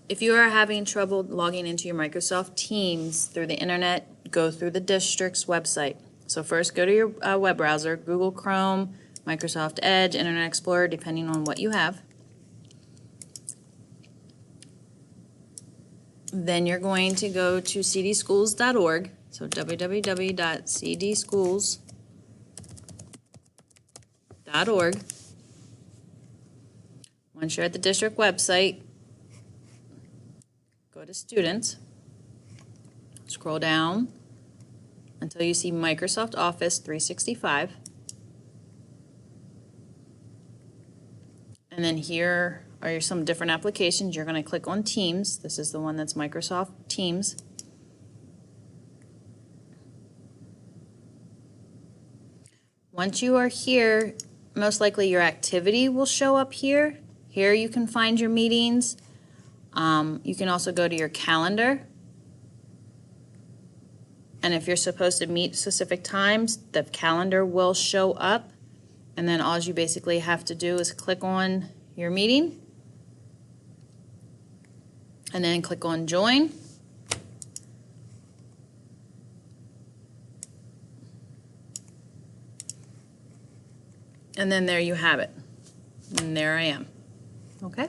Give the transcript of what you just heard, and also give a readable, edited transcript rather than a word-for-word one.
if you are having trouble logging into your Microsoft Teams through the internet, go through the district's website. So first go to your web browser, Google Chrome, Microsoft Edge, Internet Explorer, depending on what you have. Then you're going to go to cdschools.org, so www.cdschools.org. Once you're at the district website, go to Students, scroll down until you see Microsoft Office 365. And then here are some different applications. You're going to click on Teams. This is the one that's Microsoft Teams. Once you are here, most likely your activity will show up here. Here you can find your meetings. You can also go to your calendar. And if you're supposed to meet specific times, the calendar will show up. And then all you basically have to do is click on your meeting and then click on Join. And then there you have it. And there I am. Okay?